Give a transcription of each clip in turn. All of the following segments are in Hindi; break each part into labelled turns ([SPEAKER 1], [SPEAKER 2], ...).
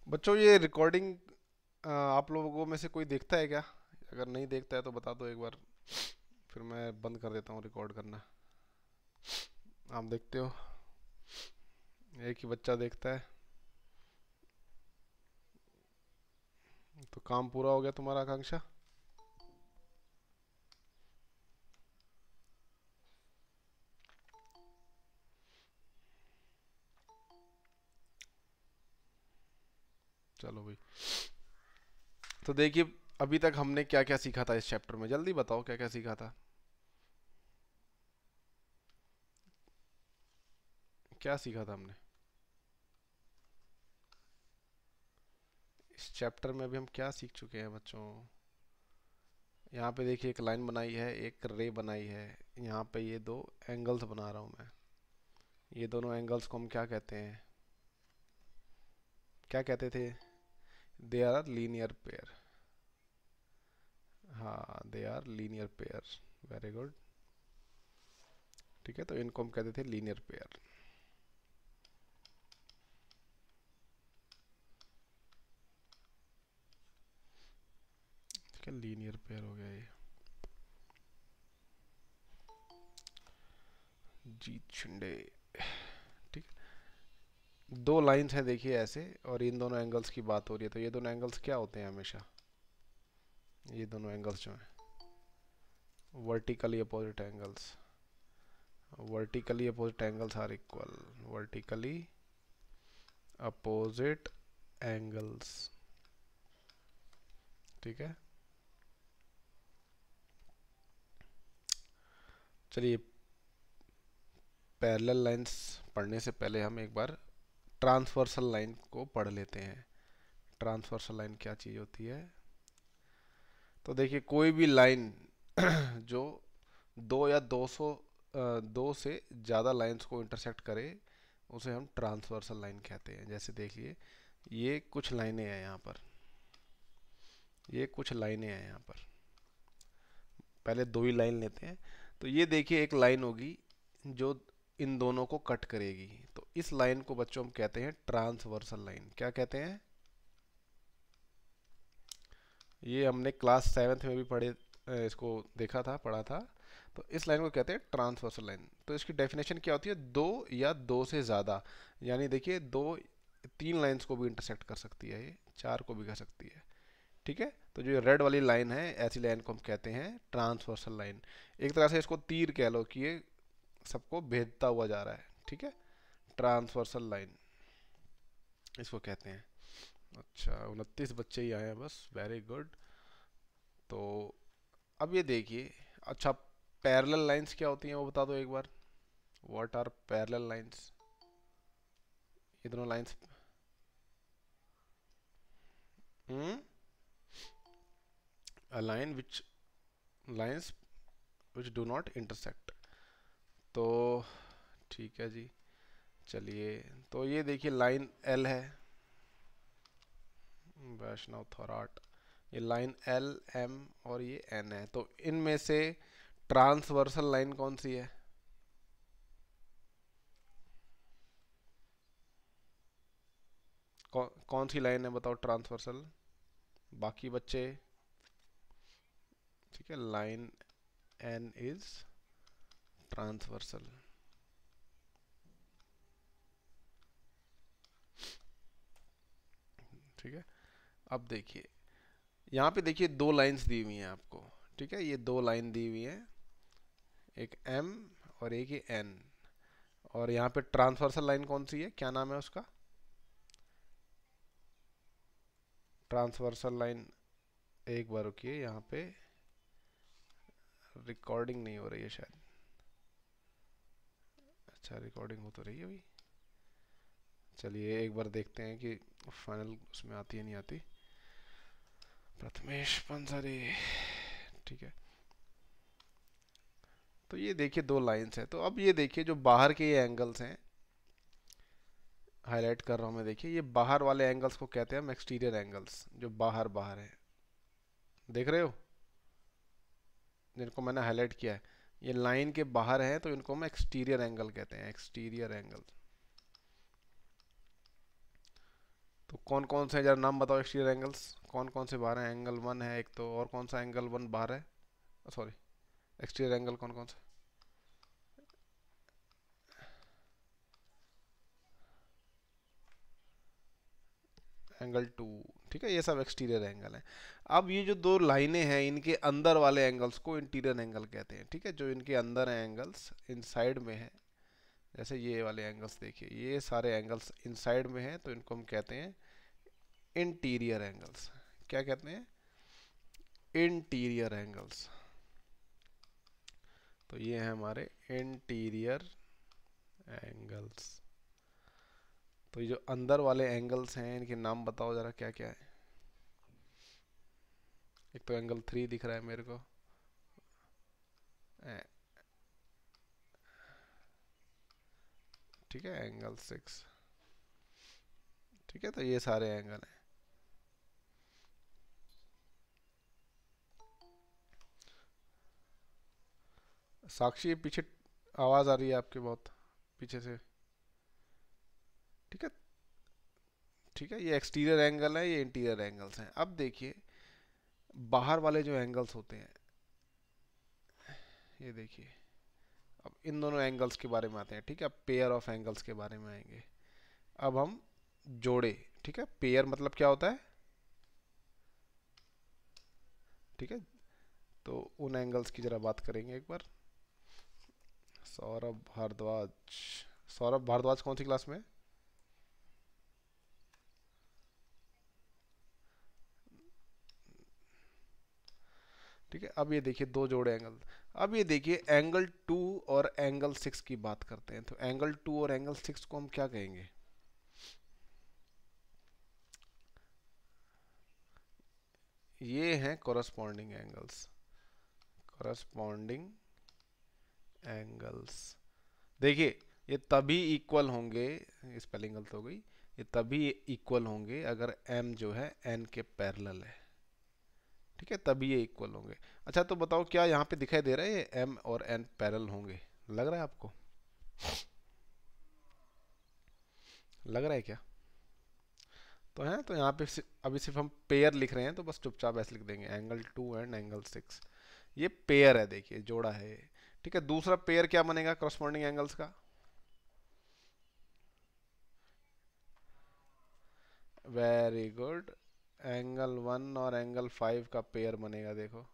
[SPEAKER 1] बच्चों ये रिकॉर्डिंग आप लोगों में से कोई देखता है क्या? अगर नहीं देखता है तो बता दो एक बार, फिर मैं बंद कर देता हूँ रिकॉर्ड करना। आप देखते हो? एक ही बच्चा देखता है। तो काम पूरा हो गया तुम्हारा, आकांक्षा। चलो भाई। तो देखिए, अभी तक हमने क्या क्या सीखा था इस चैप्टर में, जल्दी बताओ क्या क्या सीखा था। क्या सीखा था हमने इस चैप्टर में? अभी हम क्या सीख चुके हैं बच्चों? यहाँ पे देखिए, एक लाइन बनाई है, एक रे बनाई है। यहाँ पे ये दो एंगल्स बना रहा हूँ मैं। ये दोनों एंगल्स को हम क्या कहते हैं? क्या कहते थे? They are linear pair. हाँ, they are linear pair. Very good. ठीक है, तो इनको हम कहते थे लीनियर पेयर। ठीक है, लीनियर पेयर हो गया ये। जीत शिंदे। ठीक है, दो लाइंस हैं देखिए ऐसे, और इन दोनों एंगल्स की बात हो रही है, तो ये दोनों एंगल्स क्या होते हैं हमेशा? ये दोनों एंगल्स जो हैं, vertically opposite angles. Vertically opposite angles are equal. Vertically opposite angles. ठीक है। चलिए, पैरेलल लाइंस पढ़ने से पहले हम एक बार ट्रांसवर्सल लाइन को पढ़ लेते हैं। ट्रांसवर्सल लाइन क्या चीज़ होती है? तो देखिए, कोई भी लाइन जो दो या 200 दो से ज़्यादा लाइंस को इंटरसेक्ट करे, उसे हम ट्रांसवर्सल लाइन कहते हैं। जैसे देखिए, ये कुछ लाइनें हैं यहाँ पर। ये कुछ लाइनें हैं यहाँ पर। पहले दो ही लाइन लेते हैं। तो ये देखिए, एक लाइन होगी जो इन दोनों को कट करेगी, तो इस लाइन को बच्चों हम कहते हैं ट्रांसवर्सल लाइन। क्या कहते हैं? ये हमने क्लास सेवेंथ में भी पढ़े, इसको देखा था, पढ़ा था। तो इस लाइन को कहते हैं ट्रांसवर्सल लाइन। तो इसकी डेफिनेशन क्या होती है? दो या दो से ज़्यादा, यानी देखिए, दो तीन लाइंस को भी इंटरसेक्ट कर सकती है, ये चार को भी कर सकती है। ठीक है, तो जो रेड वाली लाइन है, ऐसी लाइन को हम कहते हैं ट्रांसवर्सल लाइन। एक तरह से इसको तीर कह लो कि ये सबको भेदता हुआ जा रहा है। ठीक है, ट्रांसवर्सल लाइन इसको कहते हैं। अच्छा, 29 बच्चे ही आए हैं बस, वेरी गुड। तो अब ये देखिए, अच्छा, पैरेलल लाइंस क्या होती हैं वो बता दो एक बार। What are parallel lines? ये दोनों lines. Hmm a line which lines which do not intersect. तो ठीक है जी। चलिए, तो ये देखिए, लाइन एल है, वैष्णव थोराट। ये लाइन एल, एम और ये एन है। तो इनमें से ट्रांसवर्सल लाइन कौन सी है? कौन सी लाइन है बताओ ट्रांसवर्सल? बाकी बच्चे? ठीक है, लाइन एन इज ट्रांसवर्सल। ठीक है, अब देखिए, यहाँ पे देखिए दो लाइंस दी हुई हैं आपको। ठीक है, ये दो लाइन दी हुई हैं, एक एम और एक ये एन। और यहाँ पे ट्रांसवर्सल लाइन कौन सी है, क्या नाम है उसका? ट्रांसवर्सल लाइन, एक बार रुकिए, यहाँ पे रिकॉर्डिंग नहीं हो रही है शायद। अच्छा, रिकॉर्डिंग हो तो रही है अभी। चलिए, एक बार देखते हैं कि फाइनल उसमें आती है नहीं आती। प्रथमेश पंसारी। ठीक है, तो ये देखिए दो लाइंस हैं। तो अब ये देखिए, जो बाहर के ये एंगल्स हैं, हाईलाइट कर रहा हूँ मैं, देखिए ये बाहर वाले एंगल्स को कहते हैं हम एक्सटीरियर एंगल्स, जो बाहर बाहर है। देख रहे हो, जिनको मैंने हाईलाइट किया है, ये लाइन के बाहर है, तो इनको हम एक्सटीरियर एंगल कहते हैं, एक्सटीरियर एंगल। तो कौन कौन से, जरा नाम बताओ एक्सटीरियर एंगल्स कौन कौन से बाहर हैं। एंगल 1 है एक तो, और कौन सा एंगल 1 बाहर है, सॉरी एक्सटीरियर एंगल कौन कौन सा। एंगल 2, ठीक है, ये सब एक्सटीरियर एंगल है। अब ये जो दो लाइनें हैं इनके अंदर वाले एंगल्स को इंटीरियर एंगल कहते हैं, ठीक है, जो इनके अंदर हैं एंगल्स, इन साइड में है, जैसे ये वाले एंगल्स देखिए, ये सारे एंगल्स इनसाइड में हैं तो इनको हम कहते हैं इंटीरियर एंगल्स। क्या कहते हैं, इंटीरियर एंगल्स। तो ये हैं हमारे इंटीरियर एंगल्स। तो ये जो अंदर वाले एंगल्स हैं इनके नाम बताओ जरा क्या क्या है। एक तो एंगल 3 दिख रहा है मेरे को, ठीक है, एंगल 6, ठीक है, तो ये सारे एंगल हैं। साक्षी पीछे आवाज आ रही है आपके बहुत पीछे से, ठीक है, ठीक है, ये एक्सटीरियर एंगल है, ये इंटीरियर एंगल्स हैं। अब देखिए बाहर वाले जो एंगल्स होते हैं, ये देखिए, अब इन दोनों एंगल्स के बारे में आते हैं, ठीक है, अब पेयर ऑफ एंगल्स के बारे में आएंगे। अब हम जोड़े, ठीक है, पेयर मतलब क्या होता है, ठीक है, तो उन एंगल्स की जरा बात करेंगे एक बार। सौरभ भारद्वाज, सौरभ भारद्वाज कौन सी क्लास में है? ठीक है, अब ये देखिए दो जोड़े एंगल। अब ये देखिए एंगल 2 और एंगल 6 की बात करते हैं, तो एंगल 2 और एंगल 6 को हम क्या कहेंगे, ये हैं कोरस्पॉन्डिंग एंगल्स, कोरस्पॉन्डिंग एंगल्स। देखिए ये तभी इक्वल होंगे, स्पेलिंग गलत हो गई, ये तभी इक्वल होंगे अगर m जो है n के पैरेलल है, ठीक है, तभी ये इक्वल होंगे। अच्छा तो बताओ क्या यहाँ पे दिखाई दे रहा है ये m और n पैरेलल होंगे, लग रहा है आपको, लग रहा है क्या? तो है, तो यहाँ पे अभी सिर्फ हम पेयर लिख रहे हैं तो बस चुपचाप ऐसे लिख देंगे एंगल 2 एंड एंगल 6, ये पेयर है, देखिए जोड़ा है ये। ठीक है, दूसरा पेयर क्या बनेगा करस्पॉन्डिंग एंगल्स का, वेरी गुड, एंगल 1 और एंगल 5 का पेयर बनेगा, देखो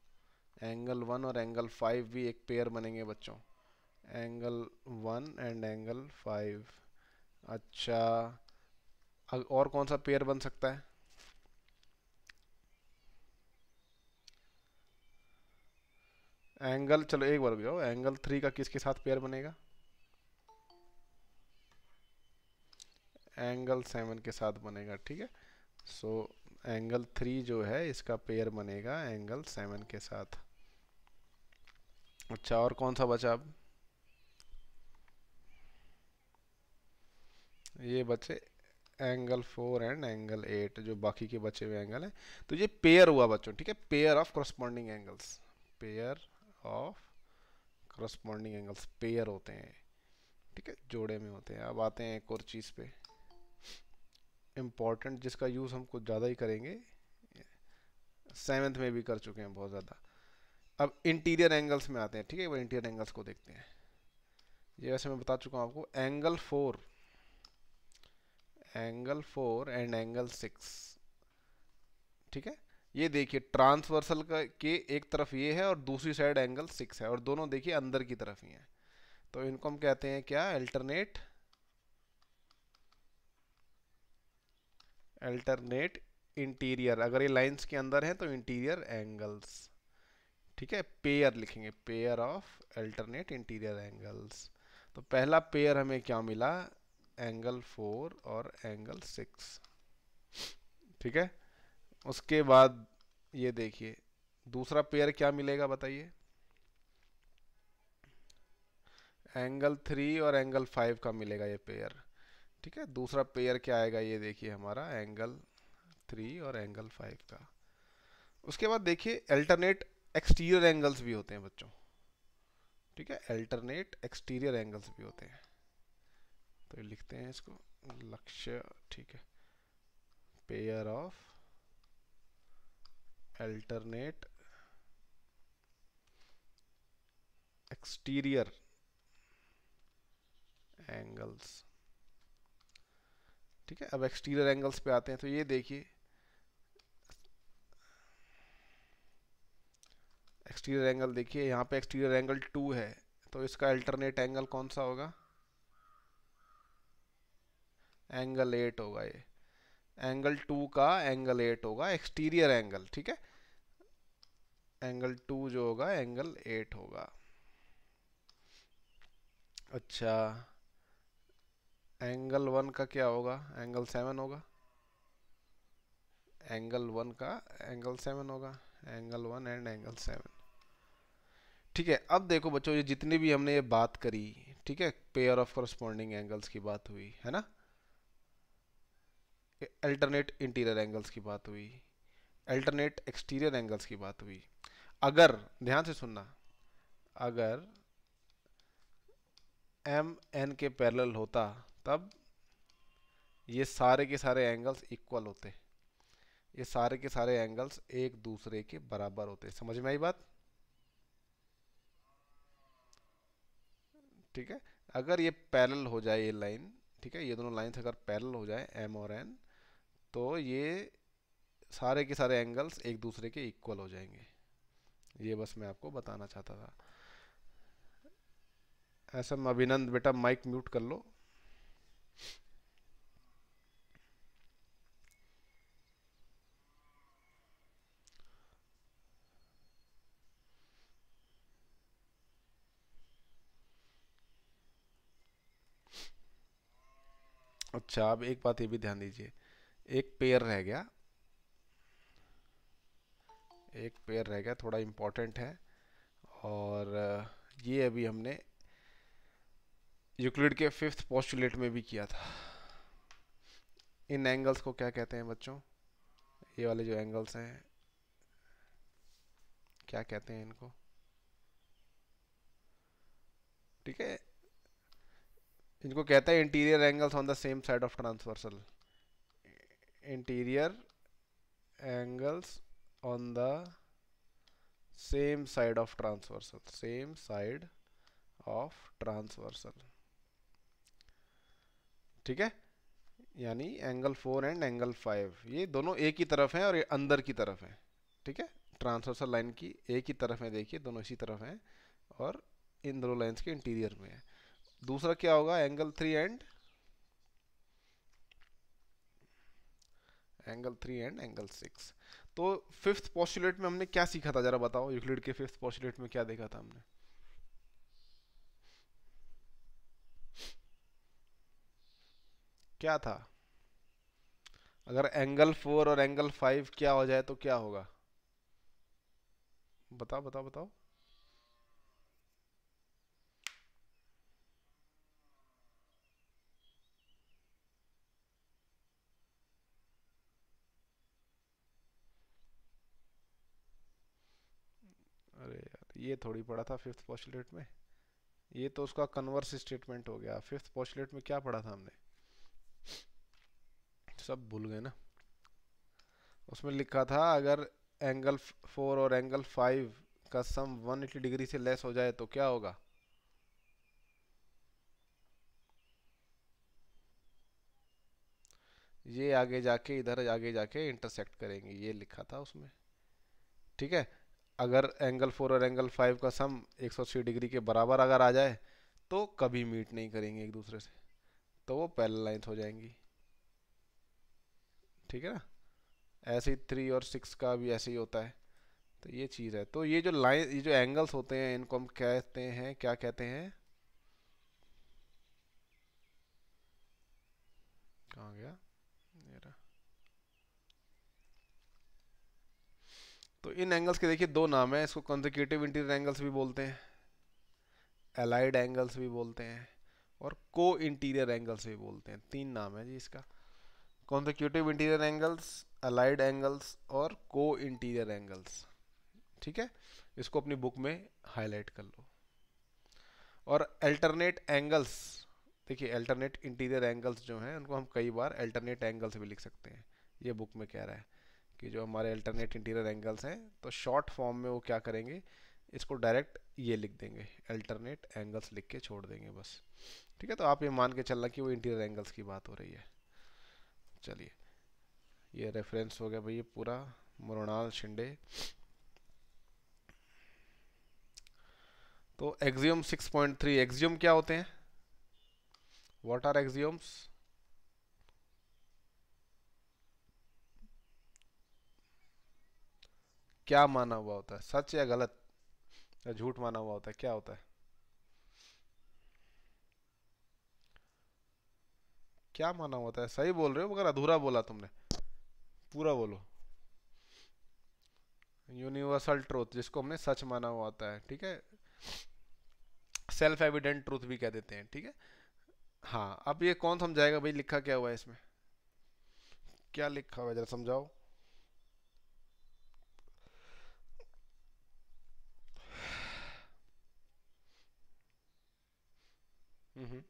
[SPEAKER 1] एंगल 1 और एंगल 5 भी एक पेयर बनेंगे बच्चों, एंगल 1 एंड एंगल 5। अच्छा, और कौन सा पेयर बन सकता है, एंगल, चलो एक बार रुक जाओ, एंगल 3 का किसके साथ पेयर बनेगा, एंगल 7 के साथ बनेगा, ठीक है, सो एंगल 3 जो है इसका पेयर बनेगा एंगल 7 के साथ। अच्छा और कौन सा बचा अब, ये बचे एंगल 4 एंड एंगल 8, जो बाकी के बचे हुए एंगल हैं। तो ये पेयर हुआ बच्चों, ठीक है, pair of corresponding angles, pair of corresponding angles pair होते हैं, ठीक है, जोड़े में होते हैं। अब आते हैं एक और चीज़ पे इम्पॉर्टेंट, जिसका यूज़ हम कुछ ज़्यादा ही करेंगे, 7th में भी कर चुके हैं बहुत ज़्यादा। अब इंटीरियर एंगल्स में आते हैं, ठीक है, वो इंटीरियर एंगल्स को देखते हैं। ये वैसे मैं बता चुका हूँ आपको, एंगल 4 एंड एंगल 6, ठीक है, ये देखिए ट्रांसवर्सल का के एक तरफ ये है और दूसरी साइड एंगल 6 है, और दोनों देखिए अंदर की तरफ ही हैं, तो इनको हम कहते हैं क्या, अल्टरनेट, अल्टरनेट इंटीरियर। अगर ये लाइंस के अंदर है तो इंटीरियर एंगल्स, ठीक है, पेयर लिखेंगे, pair of alternate interior angles. तो पहला पेयर हमें क्या मिला, एंगल 4 और एंगल 6, ठीक है, उसके बाद ये देखिए दूसरा पेयर क्या मिलेगा बताइए, एंगल 3 और एंगल 5 का मिलेगा ये पेयर, ठीक है, दूसरा पेयर क्या आएगा, ये देखिए हमारा एंगल 3 और एंगल 5 का। उसके बाद देखिए अल्टरनेट एक्सटीरियर एंगल्स भी होते हैं बच्चों, ठीक है, अल्टरनेट एक्सटीरियर एंगल्स भी होते हैं, तो ये लिखते हैं इसको लक्ष्य, ठीक है, pair of alternate exterior angles. ठीक है, अब एक्सटीरियर एंगल्स पे आते हैं। तो ये देखिए एक्सटीरियर एंगल, देखिए यहाँ पे एक्सटीरियर एंगल 2 है, तो इसका अल्टरनेट एंगल कौन सा होगा? एंगल 8 होगा। ये एंगल 2 का एंगल 8 होगा, एक्सटीरियर एंगल। ठीक है, एंगल 2 जो होगा एंगल 8 होगा। अच्छा, एंगल 1 का क्या होगा? एंगल 7 होगा। एंगल 1 का एंगल 7 होगा, एंगल 1 एंड एंगल 7। ठीक है, अब देखो बच्चों, ये जितनी भी हमने ये बात करी, ठीक है, पेयर ऑफ करस्पॉन्डिंग एंगल्स की बात हुई है ना, अल्टरनेट इंटीरियर एंगल्स की बात हुई, अल्टरनेट एक्सटीरियर एंगल्स की बात हुई। अगर, ध्यान से सुनना, अगर एम एन के पैरेलल होता तब ये सारे के सारे एंगल्स इक्वल होते, ये सारे के सारे एंगल्स एक दूसरे के बराबर होते। समझ में आई बात? ठीक है, अगर ये पैरेलल हो जाए ये लाइन, ठीक है, ये दोनों लाइंस अगर पैरेलल हो जाए एम और एन, तो ये सारे के सारे एंगल्स एक दूसरे के इक्वल हो जाएंगे। ये बस मैं आपको बताना चाहता था। ऐसा में अभिनंद बेटा माइक म्यूट कर लो। अच्छा, अब एक बात ये भी ध्यान दीजिए, एक पेयर रह गया, एक पेयर रह गया, थोड़ा इम्पोर्टेंट है। और ये अभी हमने यूक्लिड के 5th पोस्टुलेट में भी किया था। इन एंगल्स को क्या कहते हैं बच्चों? ये वाले जो एंगल्स हैं, क्या कहते हैं इनको? ठीक है, इनको कहते हैं interior angles on the same side of transversal. Interior angles on the same side of transversal, same side of transversal. ठीक है, यानी एंगल 4 एंड एंगल 5 ये दोनों एक ही तरफ हैं और ये अंदर की तरफ हैं। ठीक है, ट्रांसवर्सल लाइन की एक ही तरफ है, देखिए दोनों इसी तरफ हैं, और इन दोनों लाइंस के इंटीरियर में है। दूसरा क्या होगा? Angle 3 and angle 6। तो 5th पोस्टुलेट में हमने क्या सीखा था, जरा बताओ, यूक्लिड के 5th पोस्टुलेट में क्या देखा था हमने? क्या था? अगर एंगल 4 और एंगल 5 क्या हो जाए तो क्या होगा? बताओ बताओ बताओ। अरे यार, ये थोड़ी पढ़ा था 5th पोस्टुलेट में, ये तो उसका कन्वर्स स्टेटमेंट हो गया। 5th पोस्टुलेट में क्या पढ़ा था हमने? सब भूल गए ना। उसमें लिखा था अगर एंगल 4 और एंगल 5 का सम 180 डिग्री से लेस हो जाए तो क्या होगा? ये आगे जाके, इधर आगे जाके इंटरसेक्ट करेंगे, ये लिखा था उसमें। ठीक है, अगर एंगल 4 और एंगल 5 का सम 180 डिग्री के बराबर अगर आ जाए तो कभी मीट नहीं करेंगे एक दूसरे से, तो वो पैरेलल लाइंस हो जाएंगी। ठीक है ना, ऐसे ही 3 और 6 का भी ऐसे ही होता है। तो ये चीज़ है। तो ये जो लाइन, ये जो एंगल्स होते हैं, इनको हम कहते हैं, क्या कहते हैं? कहाँ गया मेरा? तो इन एंगल्स के देखिए दो नाम है, इसको कॉन्जिक्यूटिव इंटीरियर एंगल्स भी बोलते हैं, एलाइड एंगल्स भी बोलते हैं, और को इंटीरियर एंगल्स भी बोलते हैं। 3 नाम है जी इसका, consecutive interior angles, allied angles और को इंटीरियर एंगल्स। ठीक है, इसको अपनी बुक में हाईलाइट कर लो। और अल्टरनेट एंगल्स, देखिए अल्टरनेट इंटीरियर एंगल्स जो हैं उनको हम कई बार अल्टरनेट एंगल्स भी लिख सकते हैं। ये बुक में कह रहा है कि जो हमारे अल्टरनेट इंटीरियर एंगल्स हैं, तो शॉर्ट फॉर्म में वो क्या करेंगे, इसको डायरेक्ट ये लिख देंगे, अल्टरनेट एंगल्स लिख के छोड़ देंगे बस। ठीक है, तो आप ये मान के चलना कि वो इंटीरियर एंगल्स की बात हो रही है। चलिए, ये रेफरेंस हो गया भाई ये पूरा, मृणाल शिंदे। तो एक्सियम 6.3, एक्सियम क्या होते हैं, व्हाट आर एक्सियम्स? क्या माना हुआ होता है, सच या गलत या झूठ माना हुआ होता है, क्या होता है? क्या माना हुआ होता है, सही बोल रहे हो मगर अधूरा बोला तुमने, पूरा बोलो। यूनिवर्सल ट्रूथ, जिसको हमने सच माना हुआ होता है, ठीक है, सेल्फ एविडेंट ट्रूथ भी कह देते हैं, ठीक है। हाँ, अब ये कौन समझाएगा भाई, लिखा क्या हुआ है इसमें, क्या लिखा हुआ है, जरा समझाओ। हम्म।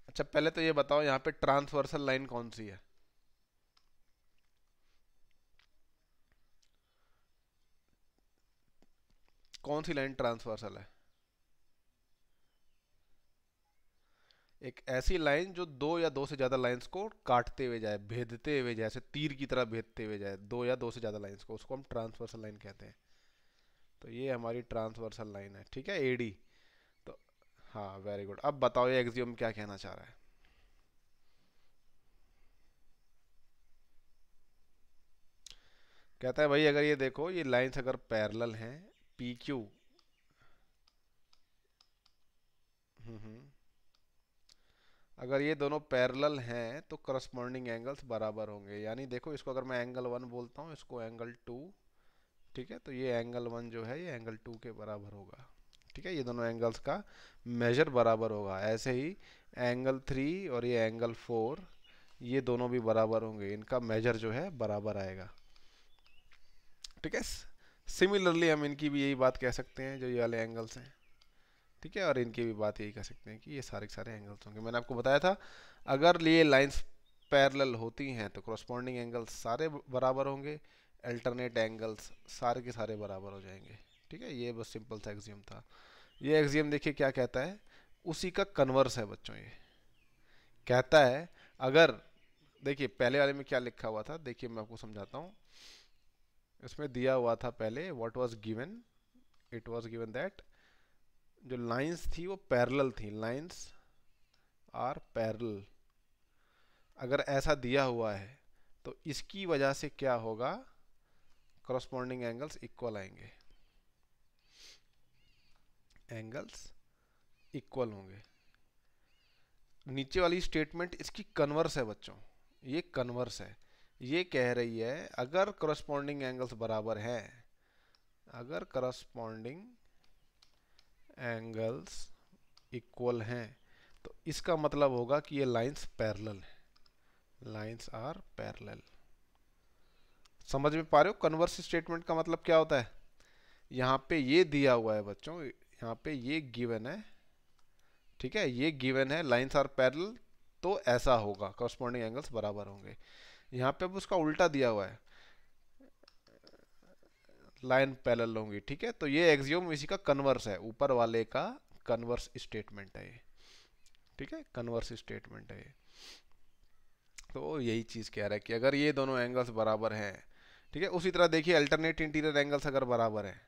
[SPEAKER 1] अच्छा, पहले तो ये बताओ यहाँ पे ट्रांसवर्सल लाइन कौन सी है? कौन सी लाइन ट्रांसवर्सल है? एक ऐसी लाइन जो दो या दो से ज्यादा लाइंस को काटते हुए जाए, भेदते हुए, जैसे तीर की तरह भेदते हुए जाए, दो या दो से ज्यादा लाइंस को, उसको हम ट्रांसवर्सल लाइन कहते हैं। तो ये हमारी ट्रांसवर्सल लाइन है, ठीक है, एडी। तो हाँ, वेरी गुड। अब बताओ ये एक्सियोम क्या कहना चाह रहा है? कहता है भाई, अगर ये देखो, ये लाइंस अगर पैरेलल हैं, पी क्यू, हम्म, अगर ये दोनों पैरेलल हैं तो करस्पॉन्डिंग एंगल्स बराबर होंगे। यानी देखो, इसको अगर मैं एंगल वन बोलता हूँ, इसको एंगल टू, ठीक है, तो ये एंगल वन जो है ये एंगल टू के बराबर होगा। ठीक है, ये दोनों एंगल्स का मेजर बराबर होगा। ऐसे ही एंगल थ्री और ये एंगल फोर, ये दोनों भी बराबर होंगे, इनका मेजर जो है बराबर आएगा। ठीक है, सिमिलरली हम इनकी भी यही बात कह सकते हैं, जो ये वाले एंगल्स हैं, ठीक है, और इनकी भी बात यही कह सकते हैं कि ये सारे के सारे एंगल्स होंगे। मैंने आपको बताया था, अगर ये लाइंस पैरेलल होती हैं तो करस्पॉन्डिंग एंगल्स सारे बराबर होंगे, अल्टरनेट एंगल्स सारे के सारे बराबर हो जाएंगे। ठीक है, ये बस सिंपल सा एक्सियम था। ये एक्सियम देखिए क्या कहता है, उसी का कन्वर्स है बच्चों। ये कहता है, अगर, देखिए पहले वाले में क्या लिखा हुआ था, देखिए मैं आपको समझाता हूँ। इसमें दिया हुआ था पहले, what was given, it was given that जो लाइंस थी वो पैरेलल थी, लाइंस आर पैरेलल। अगर ऐसा दिया हुआ है तो इसकी वजह से क्या होगा, करस्पॉन्डिंग एंगल्स इक्वल आएंगे, एंगल्स इक्वल होंगे। नीचे वाली स्टेटमेंट इसकी कन्वर्स है बच्चों, ये कन्वर्स है। ये कह रही है, अगर करस्पॉन्डिंग एंगल्स बराबर हैं, अगर करस्पॉन्डिंग एंगल्स इक्वल हैं, तो इसका मतलब होगा कि ये लाइंस पैरेलल है, लाइंस आर पैरेलल। समझ में पा रहे हो कन्वर्स स्टेटमेंट का मतलब क्या होता है? यहाँ पे ये दिया हुआ है बच्चों, यहाँ पे ये गिवन है, ठीक है, ये गिवन है लाइंस आर पैरेलल, तो ऐसा होगा, करस्पॉन्डिंग एंगल्स बराबर होंगे। यहाँ पे अब उसका उल्टा दिया हुआ है, लाइन पैरेलल होंगी। ठीक है, तो ये एक्सियोम इसी का कन्वर्स है, ऊपर वाले का कन्वर्स स्टेटमेंट है ये। ठीक है, कन्वर्स स्टेटमेंट है ये। तो यही चीज़ कह रहा है कि अगर ये दोनों एंगल्स बराबर हैं, ठीक है, उसी तरह देखिए अल्टरनेट इंटीरियर एंगल्स अगर बराबर हैं,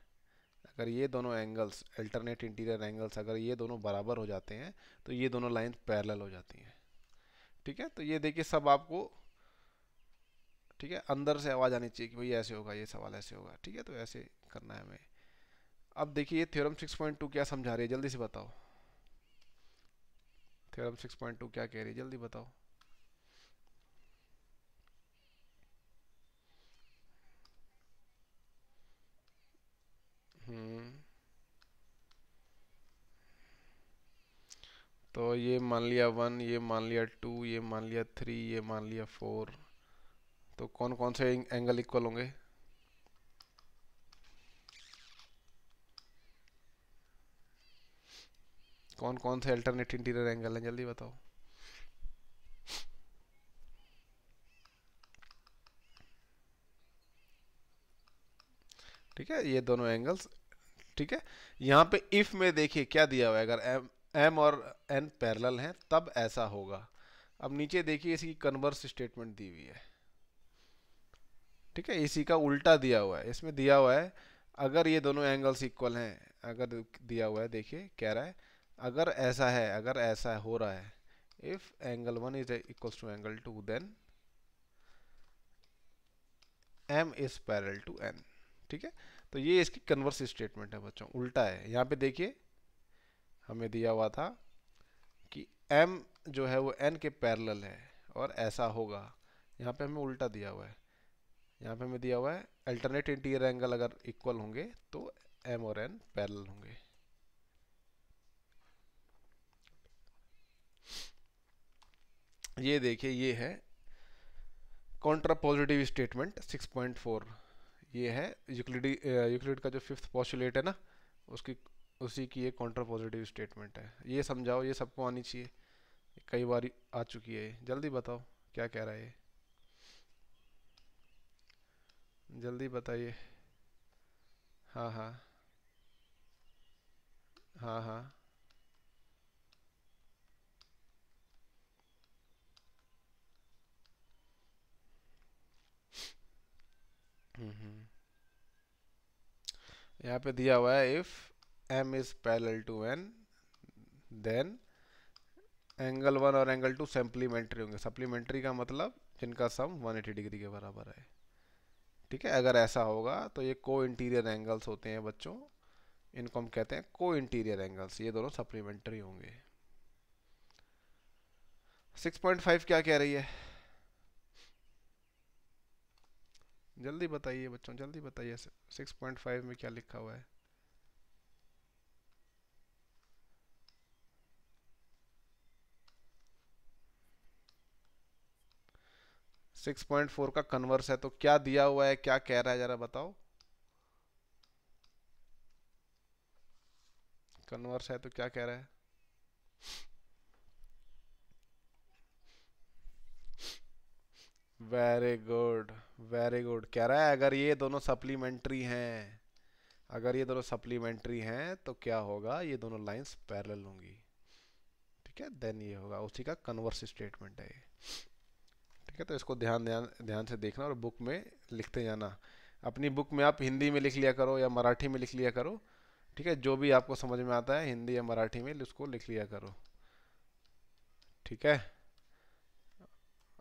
[SPEAKER 1] अगर ये दोनों एंगल्स, अल्टरनेट इंटीरियर एंगल्स अगर ये दोनों बराबर हो जाते हैं, तो ये दोनों लाइन पैरेलल हो जाती हैं। ठीक है, तो ये देखिए सब आपको, ठीक है, अंदर से आवाज़ आनी चाहिए कि भाई ऐसे होगा, ये सवाल ऐसे होगा। ठीक है, तो ऐसे करना है हमें। अब देखिए थ्योरम 6.2 क्या समझा रही है, जल्दी से बताओ। थ्योरम 6.2 क्या कह रही है, जल्दी बताओ। हम्म, तो ये मान लिया वन, ये मान लिया टू, ये मान लिया थ्री, ये मान लिया फोर, तो कौन कौन से एंगल इक्वल होंगे? कौन कौन से अल्टरनेट इंटीरियर एंगल हैं, जल्दी बताओ। ठीक है, ये दोनों एंगल्स। ठीक है, यहाँ पे इफ में देखिए क्या दिया हुआ है, अगर एम एम और एन पैरेलल हैं तब ऐसा होगा। अब नीचे देखिए इसकी कन्वर्स स्टेटमेंट दी हुई है। ठीक है, इसी का उल्टा दिया हुआ है, इसमें दिया हुआ है अगर ये दोनों एंगल्स इक्वल हैं, अगर दिया हुआ है, देखिए कह रहा है अगर ऐसा है, अगर ऐसा हो रहा है, if angle one is equals to angle two, then m is parallel to n. ठीक है, तो ये इसकी कन्वर्स स्टेटमेंट है बच्चों, उल्टा है। यहाँ पे देखिए हमें दिया हुआ था कि m जो है वो n के पैरेलल है और ऐसा होगा, यहाँ पे हमें उल्टा दिया हुआ है। यहाँ पे हमें दिया हुआ है अल्टरनेट इंटीरियर एंगल अगर इक्वल होंगे तो m और n पैरेलल होंगे। ये देखिए ये है कॉन्ट्रापोजिटिव स्टेटमेंट 6.4। ये है यूक्लिड का जो फिफ्थ पोस्टुलेट है ना, उसकी उसी की ये कॉन्ट्रापोजिटिव स्टेटमेंट है। ये समझाओ, ये सबको आनी चाहिए, कई बार आ चुकी है ये। जल्दी बताओ क्या कह रहा है ये, जल्दी बताइए। हाँ हाँ हाँ हाँ। यहाँ पे दिया हुआ है if m is parallel to n, then angle one और एंगल टू सप्लीमेंट्री होंगे। सप्लीमेंट्री का मतलब जिनका सम 180 डिग्री के बराबर है। ठीक है, अगर ऐसा होगा तो ये को इंटीरियर एंगल्स होते हैं बच्चों, इनको हम कहते हैं को इंटीरियर एंगल्स, ये दोनों सप्लीमेंट्री होंगे। 6.5 क्या कह रही है, जल्दी बताइए बच्चों, जल्दी बताइए। 6.5 में क्या लिखा हुआ है? 6.4 का कन्वर्स है, तो क्या दिया हुआ है, क्या कह रहा है, जरा बताओ। कन्वर्स है तो क्या कह रहा है? Very good, very good. कह रहा है अगर ये दोनों सप्लीमेंट्री हैं, अगर ये दोनों सप्लीमेंट्री हैं तो क्या होगा, ये दोनों लाइंस पैरेलल होंगी। ठीक है, देन ये होगा, उसी का कन्वर्स स्टेटमेंट है ये। ठीक है, तो इसको ध्यान ध्यान ध्यान से देखना और बुक में लिखते जाना। अपनी बुक में आप हिंदी में लिख लिया करो या मराठी में लिख लिया करो। ठीक है, जो भी आपको समझ में आता है हिंदी या मराठी में उसको लिख लिया करो। ठीक है,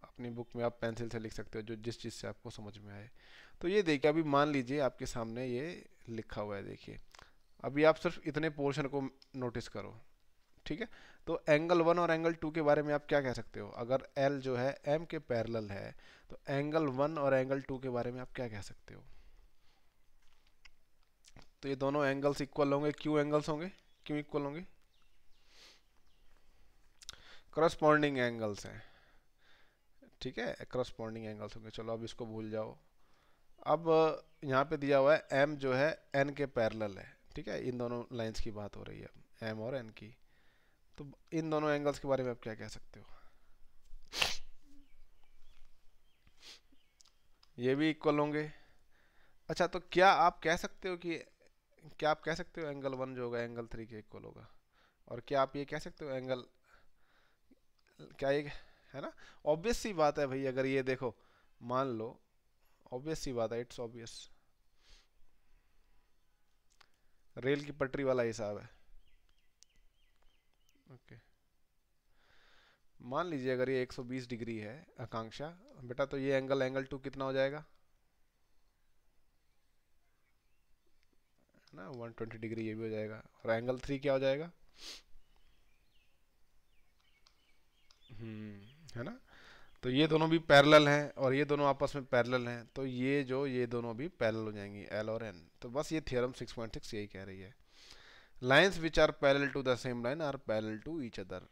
[SPEAKER 1] अपनी बुक में आप पेंसिल से लिख सकते हो जो जिस चीज़ से आपको समझ में आए। तो ये देखिए, अभी मान लीजिए आपके सामने ये लिखा हुआ है, देखिए अभी आप सिर्फ इतने पोर्शन को नोटिस करो। ठीक है, तो एंगल वन और एंगल टू के बारे में आप क्या कह सकते हो? अगर एल जो है एम के पैरेलल है तो एंगल वन और एंगल टू के बारे में आप क्या कह सकते हो? तो ये दोनों एंगल्स इक्वल होंगे, क्यों एंगल्स होंगे, क्यों इक्वल होंगे? करस्पॉन्डिंग एंगल्स हैं। ठीक है, करस्पॉन्डिंग एंगल्स होंगे। चलो अब इसको भूल जाओ। अब यहाँ पे दिया हुआ है m जो है n के पैरेलल है। ठीक है, इन दोनों लाइंस की बात हो रही है अब m और n की। तो इन दोनों एंगल्स के बारे में आप क्या कह सकते हो? ये भी इक्वल होंगे। अच्छा, तो क्या आप कह सकते हो कि, क्या आप कह सकते हो एंगल वन जो होगा एंगल थ्री के इक्वल होगा? और क्या आप ये कह सकते हो एंगल, क्या ये, है ना, ऑब्वियस सी बात है भाई। अगर ये देखो, मान लो, ऑब्वियस सी बात है, इट्स ऑब्वियस, रेल की पटरी वाला हिसाब है। ओके, मान लीजिए अगर ये 120 डिग्री है आकांक्षा बेटा, तो ये एंगल एंगल टू कितना हो जाएगा, है ना, 120 डिग्री ये भी हो जाएगा। और एंगल थ्री क्या हो जाएगा? है ना। तो ये दोनों भी पैरेलल हैं और ये दोनों आपस में पैरेलल हैं, तो ये दोनों भी पैरेलल हो जाएंगी, एल और एन। तो बस ये थ्योरम 6.6 यही कह रही है। Lines which are parallel to the same line are parallel to each other.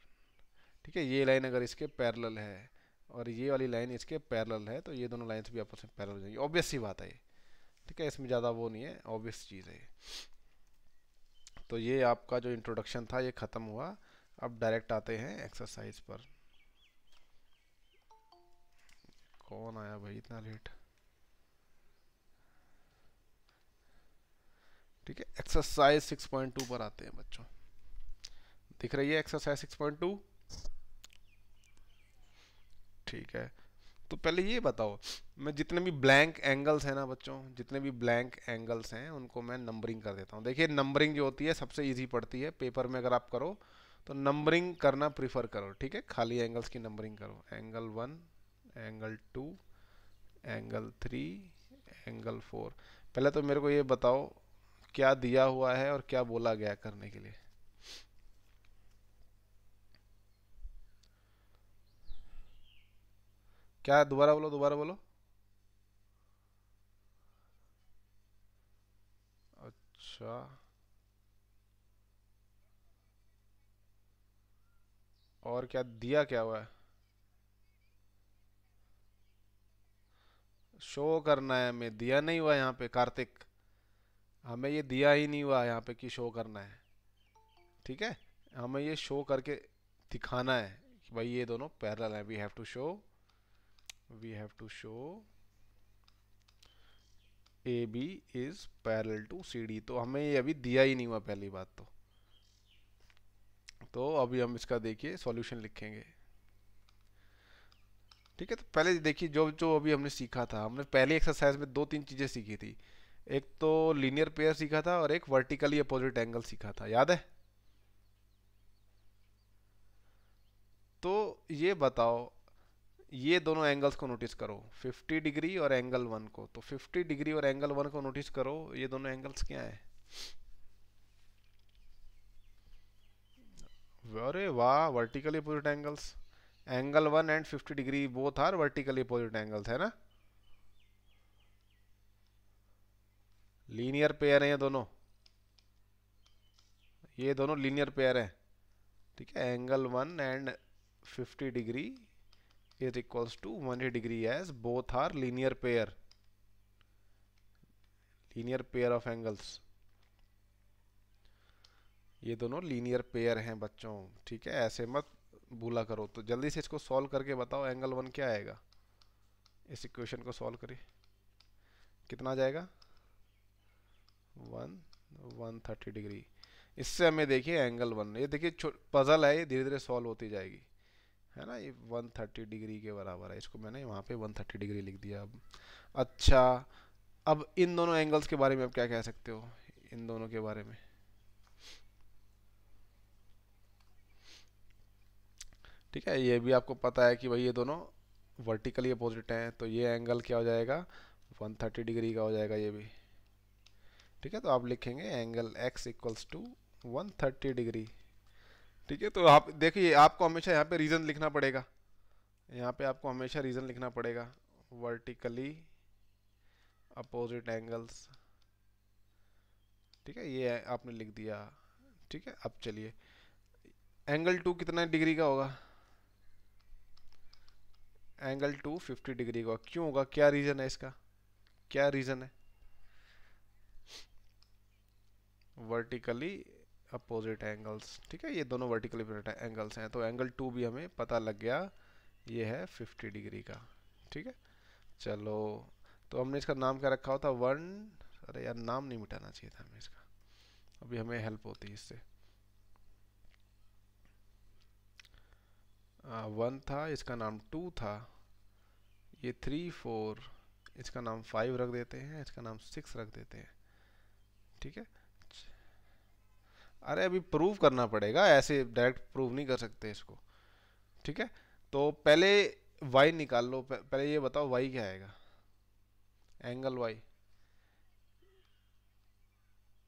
[SPEAKER 1] ठीक है, ये लाइन अगर इसके पैरेलल है और ये वाली लाइन इसके पैरेलल है तो ये दोनों लाइंस भी आपस में पैरेलल हो जाएंगी। ऑब्वियस सी बात है ये। ठीक है, इसमें ज़्यादा वो नहीं है, ऑब्वियस चीज़ है ये। तो ये आपका जो इंट्रोडक्शन था ये ख़त्म हुआ। अब डायरेक्ट आते हैं एक्सरसाइज पर। कौन आया भाई इतना लेट? ठीक है, एक्सरसाइज 6.2 पर आते हैं बच्चों। दिख रही है एक्सरसाइज 6.2? ठीक है, तो पहले ये बताओ, मैं जितने भी ब्लैंक एंगल्स हैं ना बच्चों, जितने भी ब्लैंक एंगल्स हैं उनको मैं नंबरिंग कर देता हूँ। देखिए नंबरिंग जो होती है सबसे इजी पड़ती है पेपर में, अगर आप करो तो नंबरिंग करना प्रीफर करो। ठीक है, खाली एंगल्स की नंबरिंग करो, एंगल 1, एंगल 2, एंगल 3, एंगल 4। पहले तो मेरे को ये बताओ क्या दिया हुआ है और क्या बोला गया करने के लिए। क्या, दोबारा बोलो, दोबारा बोलो। अच्छा, और क्या दिया क्या हुआ है? शो करना है हमें, दिया नहीं हुआ यहाँ पे कार्तिक, हमें ये दिया ही नहीं हुआ यहाँ पे कि शो करना है। ठीक है, हमें ये शो करके दिखाना है कि भाई ये दोनों पैरेलल हैं। We have to show A B is parallel to C D. तो हमें ये अभी दिया ही नहीं हुआ पहली बात तो अभी हम इसका देखिए सॉल्यूशन लिखेंगे। ठीक है, तो पहले देखिए जो जो अभी हमने सीखा था, हमने पहली एक्सरसाइज में दो तीन चीज़ें सीखी थी। एक तो लीनियर पेयर सीखा था और एक वर्टिकली अपोजिट एंगल सीखा था, याद है? तो ये बताओ, ये दोनों एंगल्स को नोटिस करो, 50 डिग्री और एंगल 1 को। तो 50 डिग्री और एंगल 1 को नोटिस करो, ये दोनों एंगल्स क्या है? अरे वाह, vertically opposite angles. Angle 1 and 50 degree both are vertically opposite angles, है ना? लीनियर पेयर है ये दोनों लीनियर पेयर है। ठीक है, angle 1 and 50 degree is equals to 180 degree as both are linear pair of angles। ये दोनों लीनियर पेयर हैं बच्चों। ठीक है, ऐसे मत भूला करो। तो जल्दी से इसको सॉल्व करके बताओ, एंगल 1 क्या आएगा? इस इक्वेशन को सॉल्व करिए, कितना आ जाएगा? 130 डिग्री। इससे हमें देखिए एंगल 1, ये देखिए पजल है, ये धीरे धीरे सॉल्व होती जाएगी, है ना? ये 130 डिग्री के बराबर है, इसको मैंने वहाँ पे 130 डिग्री लिख दिया अब। अच्छा, अब इन दोनों एंगल्स के बारे में आप क्या कह सकते हो? इन दोनों के बारे में ठीक है, ये भी आपको पता है कि भाई ये दोनों वर्टिकली अपोजिट हैं, तो ये एंगल क्या हो जाएगा? 130 डिग्री का हो जाएगा ये भी। ठीक है, तो आप लिखेंगे angle x equals to 130 degree. ठीक है, तो आप देखिए आपको हमेशा यहाँ पे रीज़न लिखना पड़ेगा, यहाँ पे आपको हमेशा रीज़न लिखना पड़ेगा, वर्टिकली अपोजिट एंगल्स। ठीक है, ये आपने लिख दिया। ठीक है, अब चलिए एंगल 2 कितना डिग्री का होगा? एंगल 2 50 डिग्री का क्यों होगा? क्या रीज़न है इसका? क्या रीज़न है? Vertically opposite angles. ठीक है, ये दोनों वर्टिकली अपोजिट एंगल्स हैं, तो एंगल 2 भी हमें पता लग गया, ये है 50 डिग्री का। ठीक है, चलो, तो हमने इसका नाम क्या रखा होता? 1, अरे यार नाम नहीं मिटाना चाहिए था हमें इसका, अभी हमें हेल्प होती है इससे। 1 था, इसका नाम 2 था, ये 3 4, इसका नाम 5 रख देते हैं, इसका नाम 6 रख देते हैं। ठीक है, अरे अभी प्रूव करना पड़ेगा, ऐसे डायरेक्ट प्रूव नहीं कर सकते इसको। ठीक है, तो पहले y निकाल लो, पहले ये बताओ y क्या आएगा? एंगल y,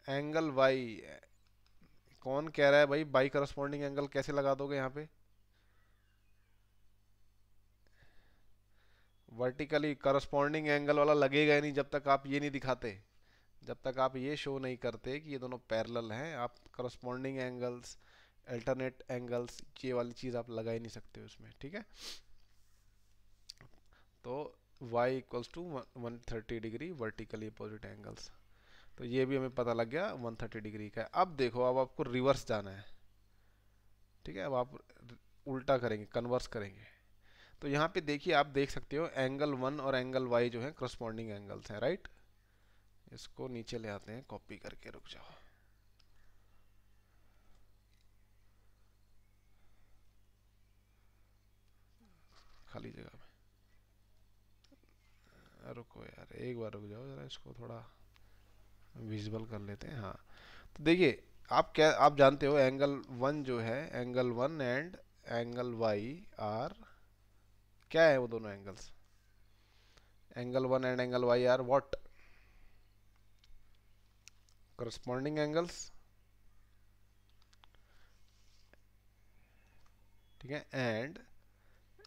[SPEAKER 1] एंगल y कौन कह रहा है भाई बाई करस्पॉन्डिंग एंगल कैसे लगा दोगे यहाँ पे? वर्टिकली करस्पॉन्डिंग एंगल वाला लगेगा ही नहीं जब तक आप ये नहीं दिखाते, जब तक आप ये शो नहीं करते कि ये दोनों पैरेलल हैं। आप करस्पॉन्डिंग एंगल्स, अल्टरनेट एंगल्स, ये वाली चीज़ आप लगा ही नहीं सकते उसमें। ठीक है, तो y equals to 130 degree vertically opposite angles, तो ये भी हमें पता लग गया 130 डिग्री का है। अब देखो, अब आपको रिवर्स जाना है। ठीक है, अब आप उल्टा करेंगे, कन्वर्स करेंगे। तो यहाँ पे देखिए, आप देख सकते हो एंगल 1 और एंगल y जो है करस्पॉन्डिंग एंगल्स हैं, राइट? इसको नीचे ले आते हैं कॉपी करके, रुक जाओ। खाली जगह में रुको यार, एक बार रुक जाओ जरा, इसको थोड़ा विजुअल कर लेते हैं। हाँ, तो देखिए, आप जानते हो एंगल वन जो है, angle one and angle Y are, क्या है वो दोनों angles? Angle one and angle Y are what? Corresponding angles, ठीक है। एंड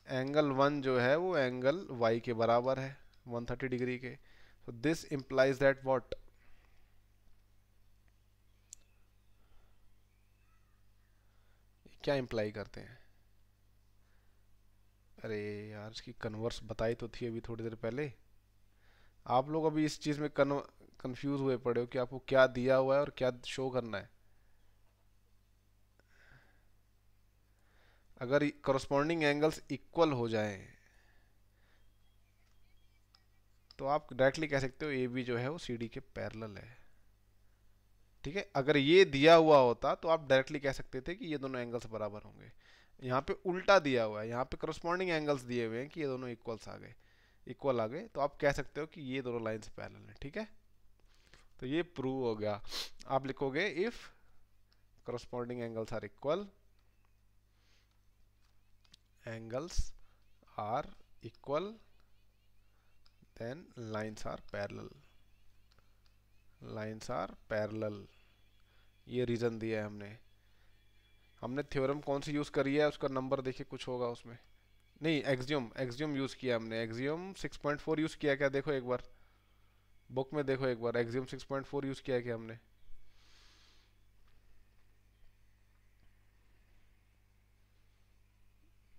[SPEAKER 1] एंगल वन जो है वो एंगल वाई के बराबर है, 130 डिग्री के। so this implies that what? क्या इम्प्लाई करते हैं? अरे यार, इसकी कन्वर्स बताई तो थी अभी थोड़ी देर पहले। आप लोग अभी इस चीज में कंफ्यूज हुए पड़े हो कि आपको क्या दिया हुआ है और क्या शो करना है। अगर करस्पॉन्डिंग एंगल्स इक्वल हो जाएं तो आप डायरेक्टली कह सकते हो ए बी जो है वो सी डी के पैरेलल है, ठीक है। अगर ये दिया हुआ होता तो आप डायरेक्टली कह सकते थे कि ये दोनों एंगल्स बराबर होंगे। यहाँ पे उल्टा दिया हुआ है, यहाँ पे करस्पॉन्डिंग एंगल्स दिए हुए हैं कि ये दोनों इक्वल आ गए, तो आप कह सकते हो कि ये दोनों लाइंस पैरेलल हैं, ठीक है। तो ये प्रूव हो गया। आप लिखोगे if corresponding angles are equal, angles are equal, then lines are parallel. ये रीजन दिया है हमने। हमने थ्योरम कौन सी यूज करी है, उसका नंबर देखिए, कुछ होगा उसमें। नहीं, एक्सियम यूज किया हमने, एक्सियम 6.4 यूज किया क्या? देखो एक बार बुक में, देखो एक बार, एक्सियम 6.4 यूज किया क्या हमने?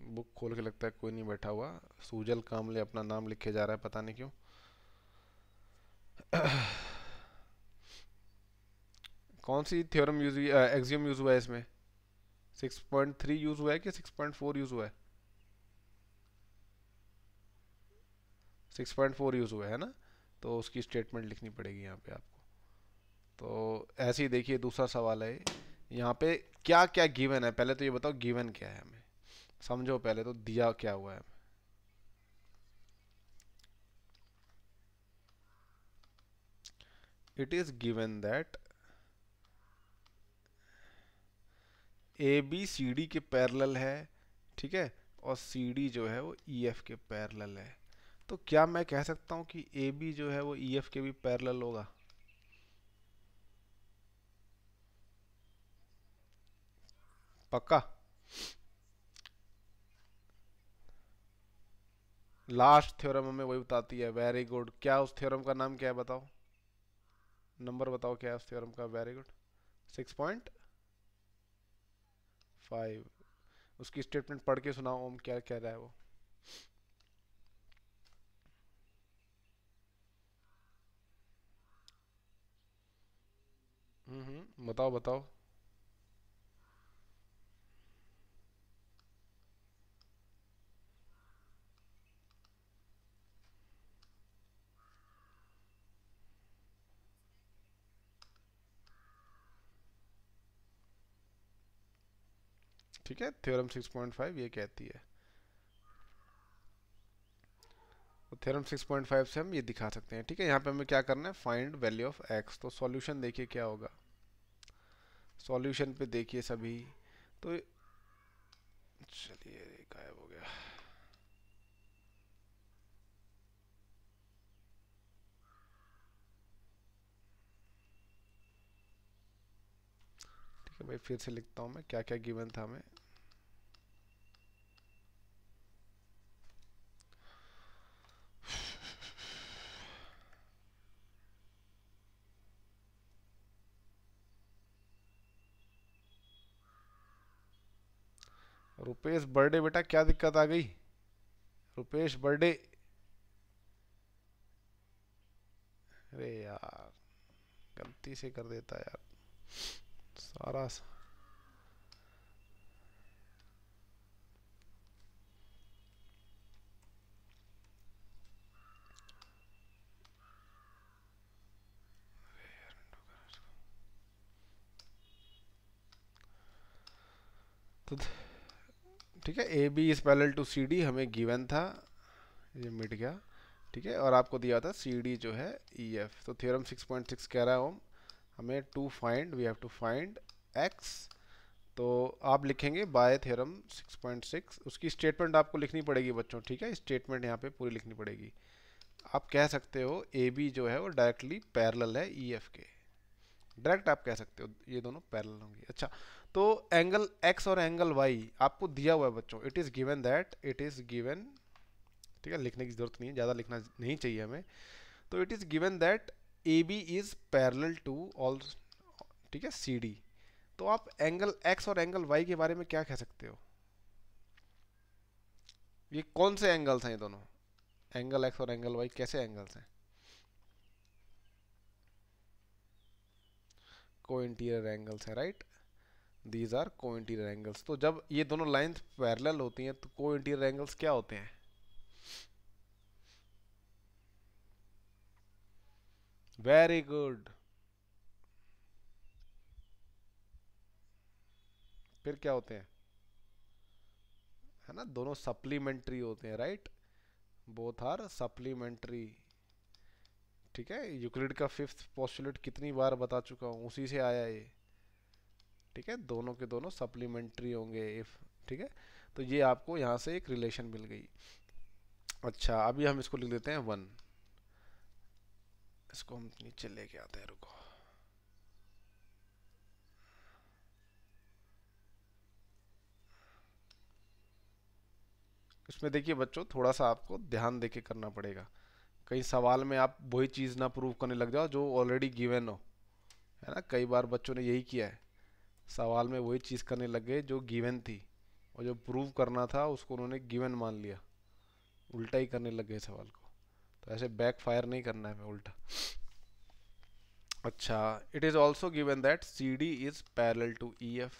[SPEAKER 1] बुक खोल के लगता है कोई नहीं बैठा हुआ। सूजल कामले अपना नाम लिखे जा रहा है, पता नहीं क्यों। कौन सी थ्योरम यूज हुई, एक्सियम यूज हुआ है इसमें? 6.3 यूज हुआ है कि 6.4 यूज हुआ है? 6.4 यूज हुआ है ना, तो उसकी स्टेटमेंट लिखनी पड़ेगी यहाँ पे आपको। तो ऐसे ही देखिए, दूसरा सवाल है यहाँ पे, क्या क्या गिवन है, पहले तो ये बताओ गिवन क्या है हमें, समझो पहले तो दिया क्या हुआ है। It is given that A B C D के पैरेलल है, ठीक है, और सी डी जो है वो ई एफ के पैरेलल है। तो क्या मैं कह सकता हूँ कि ए बी जो है वो ई एफ के भी पैरेलल होगा? पक्का? लास्ट थ्योरम हमें वही बताती है, वेरी गुड। क्या उस थ्योरम का नाम क्या है बताओ, नंबर बताओ क्या है उस थ्योरम का? Very good, 6.5। उसकी स्टेटमेंट पढ़ के सुनाओ ओम, क्या कह रहा है वो। बताओ बताओ। ठीक है, थ्योरम 6.5 ये कहती है। तो थ्योरम 6.5 से हम ये दिखा सकते हैं, ठीक है। यहाँ पे हमें क्या करना है, फाइंड वैल्यू ऑफ एक्स। तो सॉल्यूशन देखिए क्या होगा, सॉल्यूशन पे देखिए सभी। तो चलिए, गायब हो गया। ठीक है भाई, फिर से लिखता हूँ मैं क्या क्या गिवन था हमें। रुपेश बर्थडे, बेटा क्या दिक्कत आ गई? रुपेश बर्थडे, अरे यार, गलती से कर देता यार सारा। तो ठीक है, A B is parallel to C D हमें गिवन था, ये मिट गया। ठीक है, और आपको दिया था सी डी जो है ई एफ। तो थ्योरम 6.6 कह रहा है हमें to find, we have to find X. तो आप लिखेंगे बाय थ्योरम 6.6, उसकी स्टेटमेंट आपको लिखनी पड़ेगी बच्चों। ठीक है, स्टेटमेंट यहाँ पे पूरी लिखनी पड़ेगी। आप कह सकते हो ए बी जो है वो डायरेक्टली पैरेलल है ई एफ के, डायरेक्ट आप कह सकते हो ये दोनों पैरेलल होंगे। अच्छा, तो एंगल एक्स और एंगल वाई आपको दिया हुआ है बच्चों, it is given that, it is given, ठीक है, लिखने की जरूरत नहीं है, ज़्यादा लिखना नहीं चाहिए हमें। तो it is given that A B is parallel to all, ठीक है, सी डी। तो आप एंगल एक्स और एंगल वाई के बारे में क्या कह सकते हो? ये कौन से एंगल्स हैं ये दोनों? एंगल एक्स और एंगल वाई कैसे एंगल्स हैं? को इंटीरियर एंगल्स हैं, राइट, दीज आर को इंटीरियर एंगल्स। तो जब ये दोनों लाइंस पैरेलल होती हैं तो को इंटीरियर एंगल्स क्या होते हैं? Very good. फिर क्या होते हैं? है ना, दोनों सप्लीमेंट्री होते हैं, राइट, बोथ आर सप्लीमेंट्री। ठीक है, यूक्लिड का फिफ्थ पोस्टुलेट कितनी बार बता चुका हूँ, उसी से आया ये। ठीक है, दोनों के दोनों सप्लीमेंट्री होंगे इफ, ठीक है। तो ये आपको यहाँ से एक रिलेशन मिल गई। अच्छा, अभी हम इसको लिख देते हैं 1, इसको हम नीचे लेके आते हैं, रुको। इसमें देखिए बच्चों, थोड़ा सा आपको ध्यान देके करना पड़ेगा, कहीं सवाल में आप वही चीज़ ना प्रूव करने लग जाओ जो ऑलरेडी गिवन हो, है ना। कई बार बच्चों ने यही किया है, सवाल में वही चीज़ करने लग गए जो गिवन थी, और जो प्रूव करना था उसको उन्होंने गिवन मान लिया, उल्टा ही करने लग गए सवाल को। तो ऐसे बैक फायर नहीं करना है हमें उल्टा। अच्छा, it is also given that C D is parallel to E F,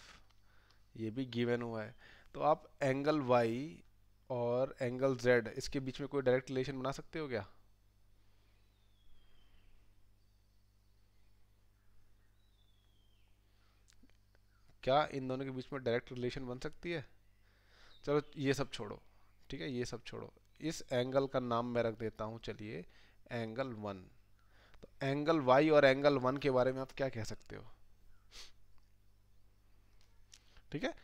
[SPEAKER 1] ये भी गिवन हुआ है। तो आप एंगल वाई और एंगल जेड, इसके बीच में कोई डायरेक्ट रिलेशन बना सकते हो क्या? क्या इन दोनों के बीच में डायरेक्ट रिलेशन बन सकती है? चलो ये सब छोड़ो, ठीक है, ये सब छोड़ो, इस एंगल का नाम मैं रख देता हूँ, चलिए, एंगल 1। तो एंगल वाई और एंगल 1 के बारे में आप क्या कह सकते हो? ठीक है,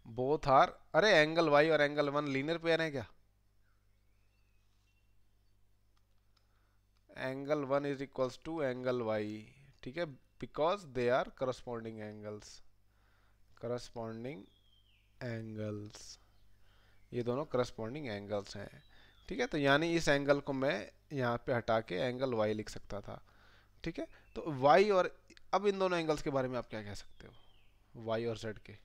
[SPEAKER 1] बोथ आर, अरे एंगल वाई और एंगल 1 लीनियर पेयर है क्या? Angle 1 is equals to angle Y, ठीक है, because they are corresponding angles, corresponding angles, ये दोनों करस्पॉन्डिंग एंगल्स हैं। ठीक है, तो यानी इस एंगल को मैं यहाँ पे हटा के एंगल वाई लिख सकता था। ठीक है, तो वाई और, अब इन दोनों एंगल्स के बारे में आप क्या कह सकते हो, वाई और जेड के?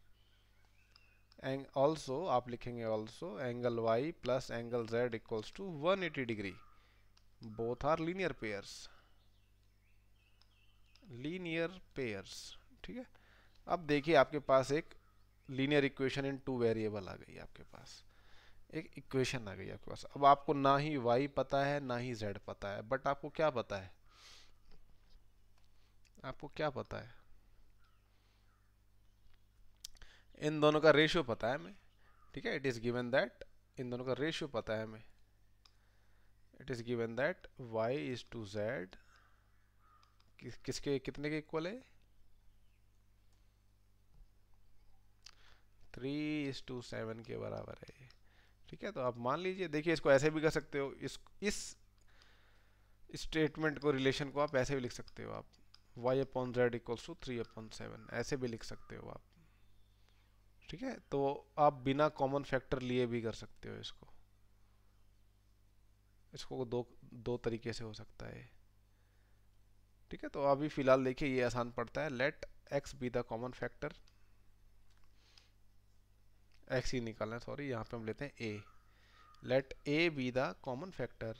[SPEAKER 1] ऑल्सो आप लिखेंगे, also angle Y plus angle Z equals to 180 degree, both are linear pairs, linear pairs. ठीक है, अब देखिए आपके पास एक linear equation in two variable आ गई, आपके पास एक इक्वेशन आ गई आपके पास। अब आपको ना ही y पता है ना ही z पता है, बट आपको क्या पता है? आपको क्या पता है? इन दोनों का रेशियो पता है हमें। ठीक है, इट इज गिवन दैट, इन दोनों का रेशियो पता है हमें। It is given that y is to z किसके कितने के इक्वल है? 3:7 के बराबर है। ठीक है, तो आप मान लीजिए, देखिए इसको ऐसे भी कर सकते हो, इस स्टेटमेंट को, रिलेशन को आप ऐसे भी लिख सकते हो, आप y/z इक्वल्स टू 3/7, ऐसे भी लिख सकते हो आप। ठीक है, तो आप बिना कॉमन फैक्टर लिए भी कर सकते हो इसको, इसको दो दो तरीके से हो सकता है। ठीक है, तो अभी फिलहाल देखिए ये आसान पड़ता है, let x be the common factor, x ही निकालना है, सॉरी, यहाँ पे हम लेते हैं a, let a be the common factor.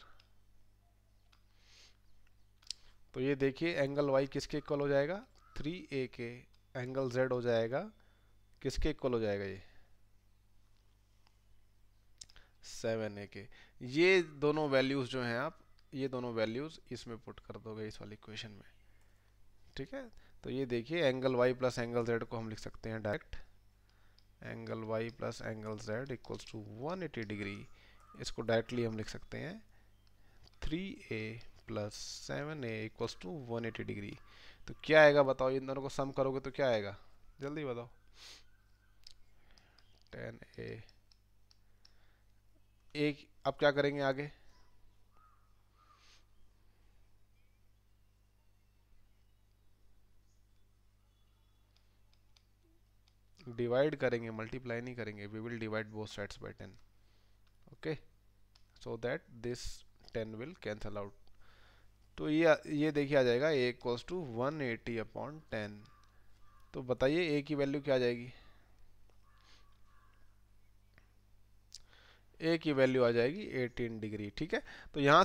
[SPEAKER 1] तो ये देखिए एंगल y किसके इक्वल हो जाएगा? 3a के। एंगल z हो जाएगा, किसके इक्वल हो जाएगा ये? 7a के। ये दोनों वैल्यूज जो हैं, आप ये दोनों वैल्यूज इसमें पुट कर दोगे, इस वाली इक्वेशन में। ठीक है, तो ये देखिए angle Y plus angle Z को हम लिख सकते हैं direct, angle Y plus angle Z equals to 180 degree. इसको डायरेक्टली हम लिख सकते हैं 3a plus 7a equals to 180 degree. तो क्या आएगा बताओ, इन दोनों को सम करोगे तो क्या आएगा, जल्दी बताओ। 10a, एक अब क्या करेंगे आगे, डिवाइड करेंगे, मल्टीप्लाई नहीं करेंगे। We will divide both sides by 10, okay, so that this 10 will cancel out. तो ये देखिए आ जाएगा a इक्वल्स टू 180 अपॉन 10। तो बताइए a की वैल्यू क्या आ जाएगी, ए की वैल्यू आ जाएगी 18 डिग्री। ठीक है, तो यहाँ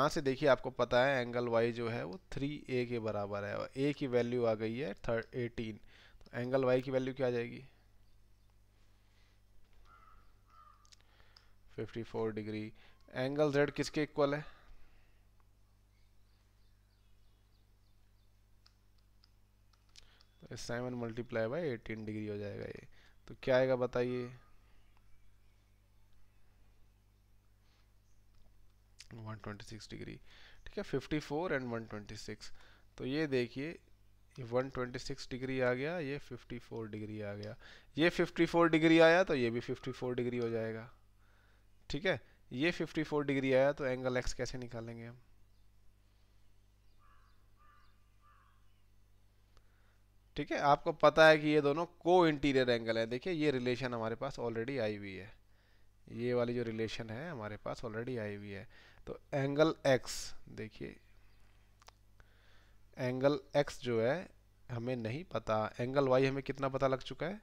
[SPEAKER 1] से देखिए आपको पता है एंगल वाई जो है वो 3a के बराबर है, और ए की वैल्यू आ गई है 18, तो एंगल वाई की वैल्यू क्या आ जाएगी 54 डिग्री। एंगल जेड किसके इक्वल है, तो 7 मल्टीप्लाई बाई 18 डिग्री हो जाएगा ये। तो क्या आएगा बताइए 126 डिग्री। ठीक है, 54 एंड 126। तो ये देखिए ये 126 डिग्री आ गया, ये 54 डिग्री आ गया, ये 54 डिग्री आया तो ये भी 54 डिग्री हो जाएगा। ठीक है, ये 54 डिग्री आया तो एंगल एक्स कैसे निकालेंगे हम, ठीक है, आपको पता है कि ये दोनों को इंटीरियर एंगल है। देखिए ये रिलेशन हमारे पास ऑलरेडी आई हुई है, ये वाली जो रिलेशन है हमारे पास ऑलरेडी आई हुई है। तो एंगल एक्स, देखिए एंगल एक्स जो है हमें नहीं पता, एंगल वाई हमें कितना पता लग चुका है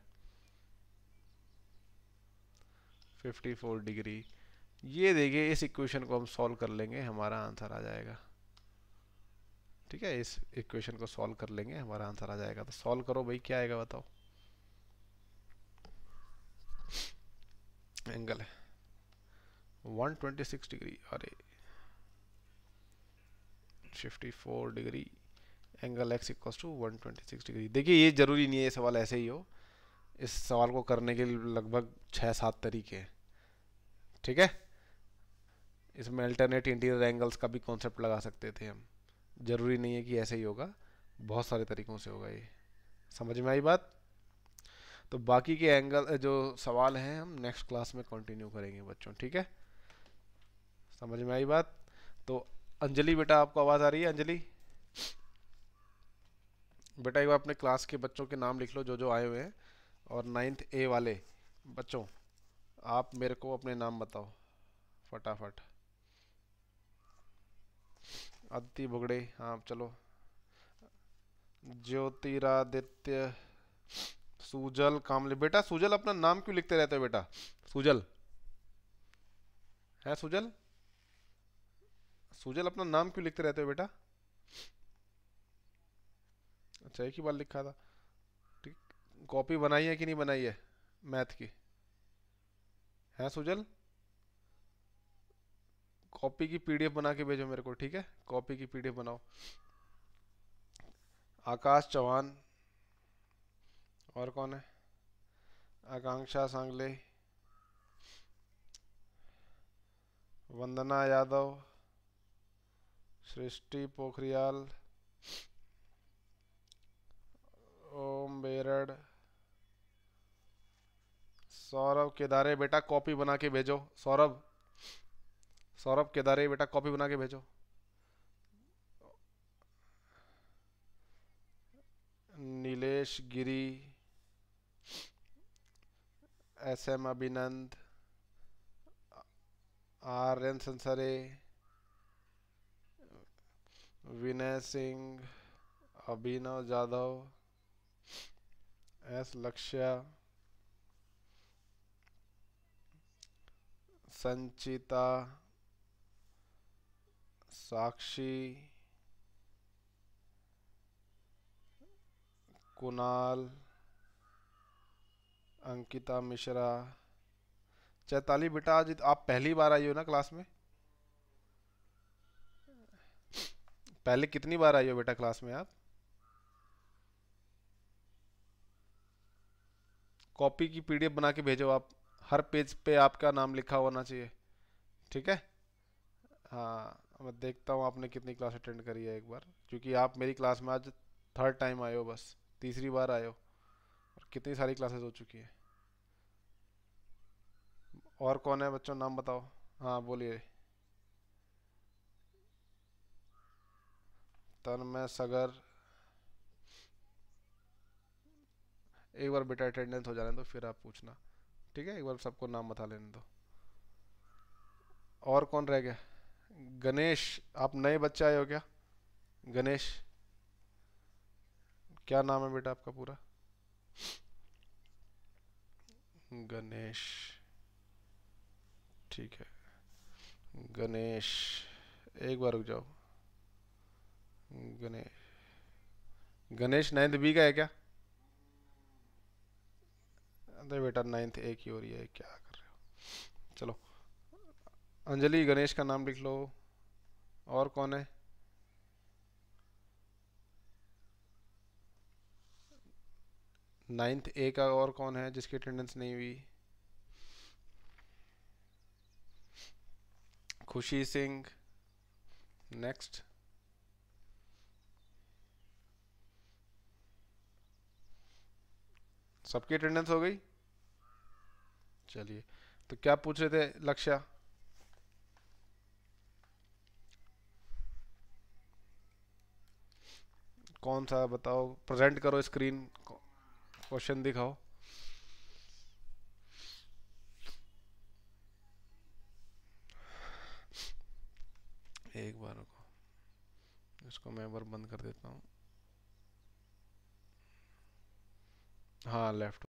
[SPEAKER 1] 54 डिग्री। ये देखिए इस इक्वेशन को हम सॉल्व कर लेंगे, हमारा आंसर आ जाएगा। ठीक है, इस इक्वेशन को सॉल्व कर लेंगे, हमारा आंसर आ जाएगा। तो सॉल्व करो भाई, क्या आएगा बताओ, एंगल है 126 डिग्री, अरे 54 degree, angle X equals to 126 degree. देखिए ये जरूरी नहीं है ये सवाल ऐसे ही हो, इस सवाल को करने के लिए लगभग 6-7 तरीके हैं। ठीक है, इसमें अल्टरनेट इंटीरियर एंगल्स का भी कॉन्सेप्ट लगा सकते थे हम, जरूरी नहीं है कि ऐसे ही होगा, बहुत सारे तरीकों से होगा ये। समझ में आई बात। तो बाकी के एंगल जो सवाल हैं हम नेक्स्ट क्लास में कंटिन्यू करेंगे बच्चों, ठीक है, समझ में आई बात। तो अंजलि बेटा, आपको आवाज़ आ रही है अंजलि बेटा, एक बार अपने क्लास के बच्चों के नाम लिख लो जो जो आए हुए हैं, और 9th ए वाले बच्चों आप मेरे को अपने नाम बताओ फटाफट। अदिति बुगड़े, हाँ चलो, ज्योतिरादित्य, सुजल कामले। बेटा सुजल अपना नाम क्यों लिखते रहते हो बेटा, सुजल है, सुजल सुजल अपना नाम क्यों लिखते रहते हो बेटा। अच्छा एक ही बार लिखा था, ठीक, कॉपी बनाई है कि नहीं बनाई है मैथ की, है सुजल, कॉपी की पीडीएफ बना के भेजो मेरे को, ठीक है, कॉपी की पीडीएफ बनाओ। आकाश चौहान, और कौन है, आकांक्षा सांगले, वंदना यादव, सृष्टि पोखरियाल, ओम बेरड़, सौरभ केदारे। बेटा कॉपी बना के भेजो, सौरभ, सौरभ केदारे बेटा कॉपी बना के भेजो। Nilesh Giri, S M Abhinand, R N Sansare, Vinay Singh, Abhinav Jadhav, S Lakshya, Sanchita, Sakshi, Kunal, Ankita Mishra. Chaitali बेटा आज आप पहली बार आई हो ना क्लास में, पहले कितनी बार आई हो बेटा क्लास में आप, कॉपी की पीडीएफ बना के भेजो आप, हर पेज पे आपका नाम लिखा होना चाहिए। ठीक है। हाँ, मैं देखता हूँ आपने कितनी क्लास अटेंड करी है एक बार, क्योंकि आप मेरी क्लास में आज थर्ड टाइम आए हो, बस तीसरी बार आए हो, और कितनी सारी क्लासेस हो चुकी हैं। और कौन है बच्चों, नाम बताओ। हाँ बोलिए। तन्मय, सगर। एक बार बेटा अटेंडेंस हो जाने दो फिर आप पूछना। ठीक है, एक बार सबको नाम बता लेने दो। और कौन रह गया? गणेश। आप नए बच्चे आए हो क्या? गणेश। क्या नाम है बेटा आपका पूरा? गणेश। ठीक है। गणेश। एक बार रुक जाओ। गणेश। गणेश नाइन्थ बी का है क्या? अरे बेटा नाइन्थ ए की हो रही है, क्या कर रहे हो? चलो। अंजलि, गणेश का नाम लिख लो। और कौन है? नाइन्थ ए का और कौन है जिसकी अटेंडेंस नहीं हुई? खुशी सिंह। नेक्स्ट। सबकी अटेंडेंस हो गई? चलिए। तो क्या पूछ रहे थे लक्ष्य? कौन सा बताओ, प्रेजेंट करो स्क्रीन, क्वेश्चन दिखाओ। एक बार रुको, इसको मैं एक बार बंद कर देता हूँ। हाँ लेफ्ट।